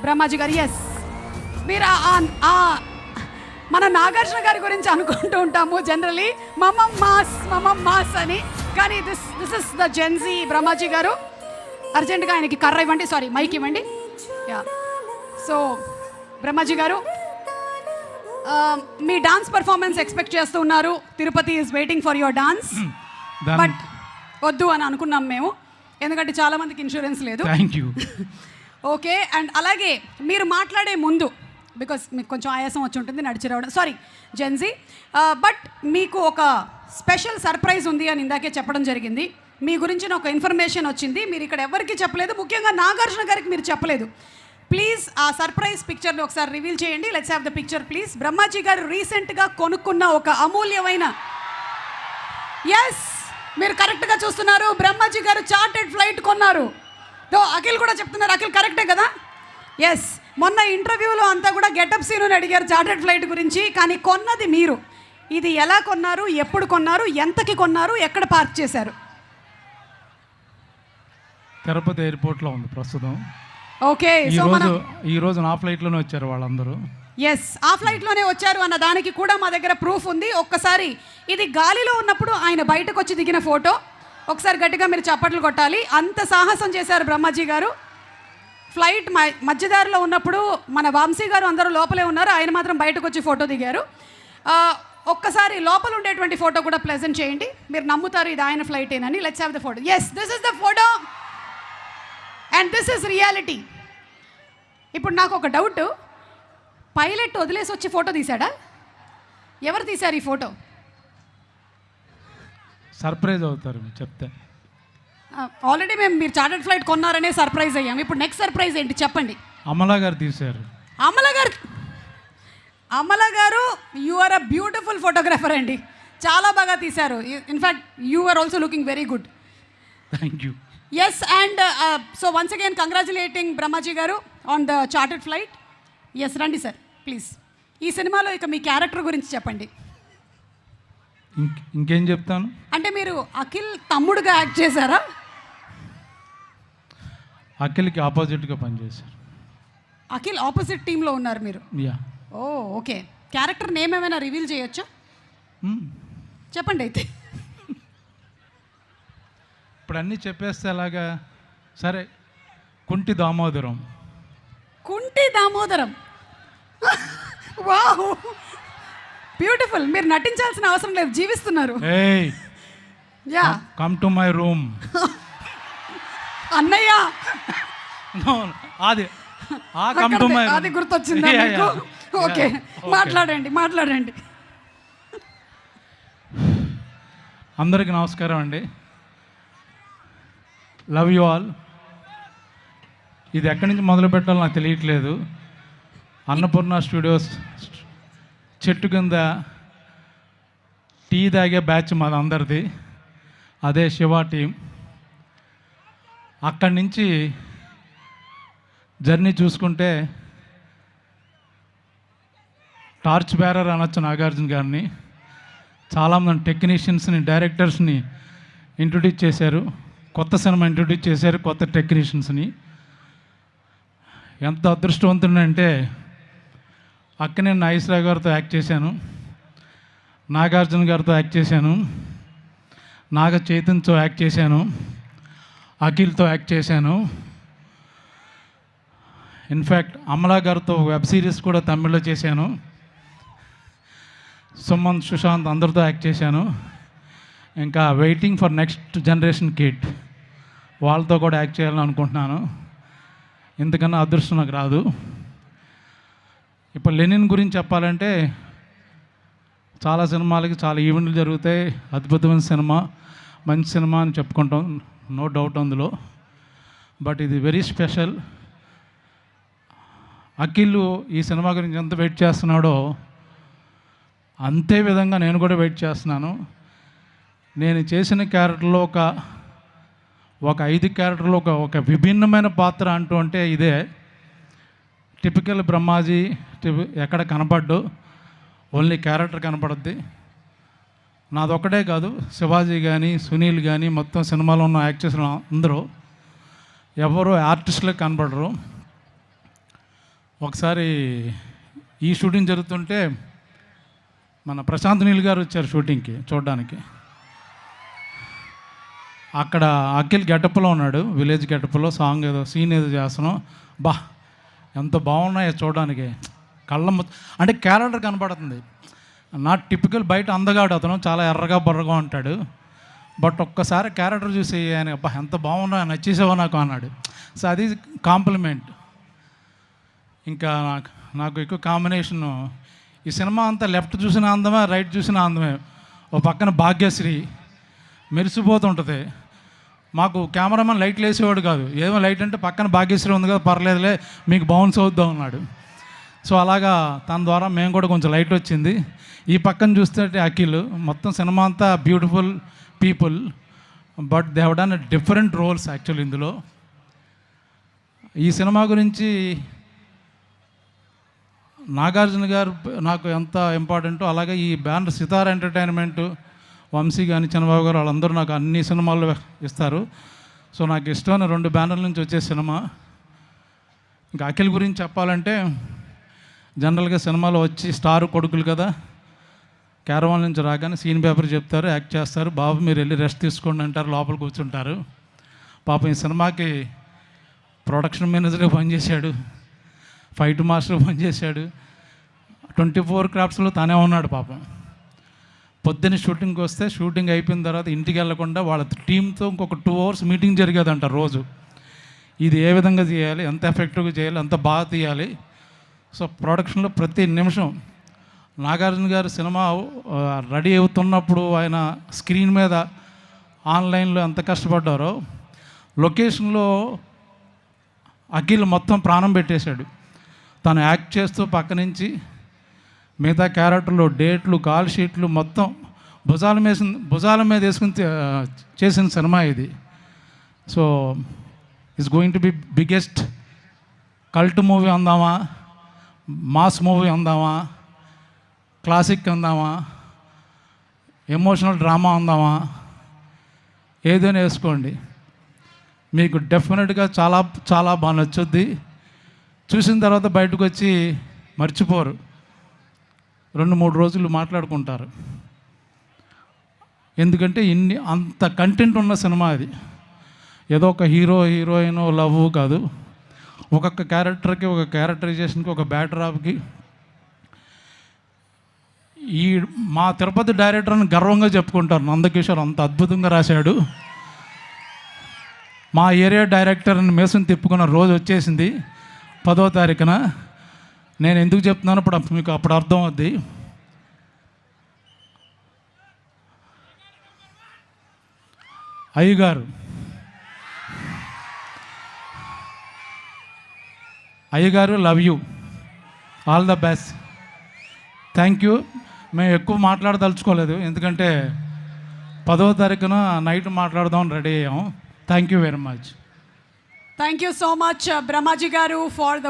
బ్రహ్మాజీ గారు. ఎస్, మీరు మన నాగార్జున గారి గురించి అనుకుంటూ ఉంటాము జనరలీ మమం మాస్ అని, కానీ this is the Gen Z Brahmaji గారు. అర్జెంటుగా ఆయనకి కర్ర ఇవ్వండి, సారీ మైక్ ఇవ్వండి. యా, సో బ్రహ్మాజీ గారు మీ డాన్స్ పర్ఫార్మెన్స్ ఎక్స్పెక్ట్ చేస్తూ ఉన్నారు. Tirupati is waiting for your dance. But వద్దు అని అనుకున్నాం మేము, ఎందుకంటే చాలామందికి ఇన్సూరెన్స్ లేదు. Thank you. ఓకే, అండ్ అలాగే మీరు మాట్లాడే ముందు, బికాస్ మీకు కొంచెం ఆయాసం వచ్చి ఉంటుంది నడిచి రావడం, సారీ జెన్జీ, బట్ మీకు ఒక స్పెషల్ సర్ప్రైజ్ ఉంది అని ఇందాకే చెప్పడం జరిగింది. మీ గురించిన ఒక ఇన్ఫర్మేషన్ వచ్చింది, మీరు ఇక్కడ ఎవరికి చెప్పలేదు, ముఖ్యంగా నాగార్జున గారికి మీరు చెప్పలేదు. ప్లీజ్ ఆ సర్ప్రైజ్ పిక్చర్ని ఒకసారి రివీల్ చేయండి. Let's have the picture please. Brahmaji గారు రీసెంట్గా కొనుక్కున్న ఒక అమూల్యమైన, ఎస్ మీరు కరెక్ట్గా చూస్తున్నారు, బ్రహ్మాజీ గారు చార్టెడ్ ఫ్లైట్ కొన్నారు. అఖిల్ కూడా చెప్తున్నారు, అఖిల్ కరెక్టే కదా? ఎస్, మొన్న ఇంటర్వ్యూలో అంతా కూడా గెటప్ సీను అడిగారు చార్టెడ్ ఫ్లైట్ గురించి, కానీ కొన్నది మీరు. ఇది ఎలా కొన్నారు, ఎప్పుడు కొన్నారు, ఎంతకి కొన్నారు, ఎక్కడ పార్క్ చేశారు? తిరుపతి ఎయిర్పోర్ట్లో ఉంది ప్రస్తుతం. ఓకే, సో ఈరోజు నా ఫ్లైట్లోనే వచ్చారు వాళ్ళందరూ. ఎస్, ఆ ఫ్లైట్లోనే వచ్చారు అన్న దానికి కూడా మా దగ్గర ప్రూఫ్ ఉంది. ఒక్కసారి ఇది గాలిలో ఉన్నప్పుడు ఆయన బయటకు వచ్చి దిగిన ఫోటో, ఒకసారి గట్టిగా మీరు చప్పట్లు కొట్టాలి. అంత సాహసం చేశారు బ్రహ్మాజీ గారు. ఫ్లైట్ మధ్యదారిలో ఉన్నప్పుడు మన వంశీ గారు అందరూ లోపలే ఉన్నారు, ఆయన మాత్రం బయటకు వచ్చి ఫోటో దిగారు. ఒక్కసారి లోపల ఉండేటువంటి ఫోటో కూడా ప్రెజెంట్ చేయండి, మీరు నమ్ముతారు ఇది ఆయన ఫ్లైటేనని. Let's have the photo. Yes, this is the photo and this is reality. ఇప్పుడు నాకు ఒక డౌట్, పైలట్ వదిలేసి వచ్చి ఫోటో తీశాడా? ఎవరు తీశారు ఈ ఫోటో? సర్ప్రైజ్ అవుతారు చెప్తే. ఆల్రెడీ మీరు చార్టర్డ్ ఫ్లైట్ కొన్నారనే సర్ప్రైజ్ అయ్యాం. ఇప్పుడు నెక్స్ట్ సర్ప్రైజ్ ఏంటి చెప్పండి. అమలా గారు తీశారు. అమలా గారు you are a beautiful photographer అండి, చాలా బాగా తీశారు. In fact you are also looking very good. Thank you. Yes, and so once again congratulating Brahmaji గారు on the chartered flight. Yes, రండి సార్ ప్లీజ్. ఈ సినిమాలో ఇక మీ క్యారెక్టర్ గురించి చెప్పండి. ఇంకేం చెప్తాను అంటే మీరు అఖిల్ తమ్ముడుగా యాక్ట్ చేశారా? అఖిల్కి ఆపోజిట్గా పనిచేశారు. అఖిల్ ఆపోజిట్ టీంలో ఉన్నారు మీరు? యా. ఓ ఓకే, క్యారెక్టర్ నేమ్ ఏమైనా రివీల్ చేయొచ్చా? చెప్పండి అయితే. ఇప్పుడు అన్నీ చెప్పేస్తే అలాగా. సరే, కుంటి దామోదరం. కుంటి దామోదరం, వావ్ బ్యూటిఫుల్. మీరు నటించాల్సిన అవసరం లేదు, జీవిస్తున్నారు. ఏయ్, yeah, come to my room. అన్నయ్య, అది కమ్ టు మై, అది గుర్తొచ్చిందా మీకు? ఓకే, మాట్లాడండి. అందరికీ నమస్కారం అండి. Love you all. ఇది ఎక్కడి నుంచి మొదలు పెట్టాలో నాకు తెలియట్లేదు. అన్నపూర్ణ స్టూడియోస్ చెట్టు కింద టీ తాగే బ్యాచ్ మాది అందరిది, అదే శివ టీం. అక్కడి నుంచి జర్నీ చూసుకుంటే టార్చ్ బేరర్ అనొచ్చు నాగార్జున గారిని. చాలామంది టెక్నీషియన్స్ని, డైరెక్టర్స్ని ఇంట్రొడ్యూస్ చేశారు, కొత్త సినిమా ఇంట్రొడ్యూస్ చేశారు, కొత్త టెక్నీషియన్స్ని. ఎంత అదృష్టవంతుడంటే అక్కనే నాగేశ్వరరావు గారితో యాక్ట్ చేశాను, నాగార్జున గారితో యాక్ట్ చేశాను, నాగ చైతన్యతో యాక్ట్ చేశాను, అఖిల్తో యాక్ట్ చేశాను. ఇన్ఫ్యాక్ట్ అమలా గారితో వెబ్ సిరీస్ కూడా తమిళ్లో చేశాను. సుమంత్, సుశాంత్ అందరితో యాక్ట్ చేశాను. ఇంకా waiting for next generation kid, వాళ్ళతో కూడా యాక్ట్ చేయాలని అనుకుంటున్నాను. ఇంతకన్నా అదృష్టం నాకు రాదు. ఇప్పుడు లెనిన్ గురించి చెప్పాలంటే చాలా సినిమాలకి చాలా ఈవెంట్లు జరుగుతాయి, అద్భుతమైన సినిమా, మంచి సినిమా అని చెప్పుకుంటాం, నో డౌట్ అందులో. బట్ ఇది వెరీ స్పెషల్. అఖిల్ ఈ సినిమా గురించి ఎంత వెయిట్ చేస్తున్నాడో అంతే విధంగా నేను కూడా వెయిట్ చేస్తున్నాను. నేను చేసిన క్యారెక్టర్లో ఒక 5 క్యారెక్టర్లో ఒక విభిన్నమైన పాత్ర అంటూ అంటే ఇదే. టిపికల్ బ్రహ్మాజీ ఎక్కడ కనపడ్డు, ఓన్లీ క్యారెక్టర్ కనపడుద్ది. నాదొక్కటే కాదు, శివాజీ కానీ, సునీల్ కానీ, మొత్తం సినిమాలో ఉన్న యాక్టర్స్ అందరూ ఎవరు ఆర్టిస్టులకు కనపడరు. ఒకసారి ఈ షూటింగ్ జరుగుతుంటే మన ప్రశాంత్ నీల్ గారు వచ్చారు షూటింగ్కి చూడడానికి. అక్కడ అఖిల్ గెటప్లో ఉన్నాడు, విలేజ్ గెటప్లో సాంగ్ ఏదో సీన్ ఏదో చేస్తున్నాం. బా ఎంత బాగున్నాయో చూడడానికి, అంటే క్యారెక్టర్ కనపడుతుంది. నాట్ టిపికల్ బయట అందగాడు అతను, చాలా ఎర్రగా బొర్రగా ఉంటాడు. బట్ ఒక్కసారి క్యారెక్టర్ చూసి ఆయన అబ్బా ఎంత బాగున్నా నచ్చేసావో నాకు అన్నాడు. సో అది కాంప్లిమెంట్. ఇంకా నాకు ఎక్కువ కాంబినేషను ఈ సినిమా అంతా లెఫ్ట్ చూసిన అందమే, రైట్ చూసిన అందమే. ఓ పక్కన భాగ్యశ్రీ మెరిసిపోతుంటుంది. మాకు కెమెరామెన్ లైట్లు వేసేవాడు కాదు, ఏమో లైట్ అంటే పక్కన భాగ్యశ్రీ ఉంది కదా పర్లేదులే మీకు బౌన్స్ అవుద్దాం అన్నాడు. సో అలాగా తన ద్వారా మేము కూడా కొంచెం లైట్ వచ్చింది. ఈ పక్కన చూస్తే అఖిల్, మొత్తం సినిమా అంతా beautiful people, but they have done different roles actual ఇందులో. ఈ సినిమా గురించి నాగార్జున గారు నాకు ఎంత ఇంపార్టెంటో, అలాగే ఈ బ్యానర్ సితార్ ఎంటర్టైన్మెంట్, వంశీ కానీ చంద్రబాబు గారు వాళ్ళందరూ నాకు అన్ని సినిమాల్లో ఇస్తారు. సో నాకు ఇష్టమైన 2 బ్యానర్ల నుంచి వచ్చే సినిమా. ఇంకా అఖిల్ గురించి చెప్పాలంటే జనరల్గా సినిమాలో వచ్చి స్టార్ కొడుకులు కదా, క్యారవాన్ నుంచి రాగానే సీన్ పేపర్ చెప్తారు, యాక్ట్ చేస్తారు, బాబు మీరు వెళ్ళి రెస్ట్ తీసుకోండి అంటారు, లోపల కూర్చుంటారు. పాపం ఈ సినిమాకి ప్రొడక్షన్ మేనేజర్గా పనిచేశాడు, ఫైట్ మాస్టర్ పనిచేశాడు, 24 క్రాఫ్ట్స్లో తనే ఉన్నాడు పాపం. పొద్దున్న షూటింగ్కి వస్తే షూటింగ్ అయిపోయిన తర్వాత ఇంటికి వెళ్లకుండా వాళ్ళ టీంతో ఇంకొక 2 hours మీటింగ్ జరిగేదంట రోజు. ఇది ఏ విధంగా చేయాలి, ఎంత ఎఫెక్టివ్గా చేయాలి, ఎంత బాగా తీయాలి. సో ప్రొడక్షన్లో ప్రతి నిమిషం నాగార్జున గారు సినిమా రెడీ అవుతున్నప్పుడు ఆయన స్క్రీన్ మీద ఆన్లైన్లో ఎంత కష్టపడ్డారో, లొకేషన్లో అఖిల్ మొత్తం ప్రాణం పెట్టేశాడు. తను యాక్ట్ చేస్తూ పక్క నుంచి మిగతా క్యారెక్టర్లు, డేట్లు, కాల్ షీట్లు మొత్తం భుజాల మీద వేసుకుని చేసిన సినిమా ఇది. So it's going to be biggest cult movie అందామా, మాస్ మూవీ అందామా, క్లాసిక్ అందామా, ఎమోషనల్ డ్రామా అందామా, ఏదైనా వేసుకోండి, మీకు డెఫినెట్గా చాలా చాలా బాగా నచ్చుద్ది. చూసిన తర్వాత బయటకు వచ్చి మర్చిపోరు, 2-3 రోజులు మాట్లాడుకుంటారు. ఎందుకంటే అంత కంటెంట్ ఉన్న సినిమా అది. ఏదో ఒక హీరోయిన్ లవ్ కాదు, ఒక్కొక్క క్యారెక్టర్కి, ఒక క్యారెక్టరైజేషన్కి, ఒక బ్యాక్డ్రాప్కి. మా తిరుపతి డైరెక్టర్ని గర్వంగా చెప్పుకుంటారు, నందకిషోర్ అంత అద్భుతంగా రాశాడు. మా ఏరియా డైరెక్టర్ని మేసం తిప్పుకున్న రోజు వచ్చేసింది 10వ తారీఖున. నేను ఎందుకు చెప్తున్నాను ఇప్పుడు మీకు అప్పుడు అర్థం అవుద్ది. అయ్యగారు love you, all the best, thank you. మేము ఎక్కువ మాట్లాడదలుచుకోలేదు, ఎందుకంటే 10వ తారీఖున నైట్ మాట్లాడదాం రెడీ అయ్యాం. Thank you very much. Thank you so much Brahmaji గారు ఫర్ ద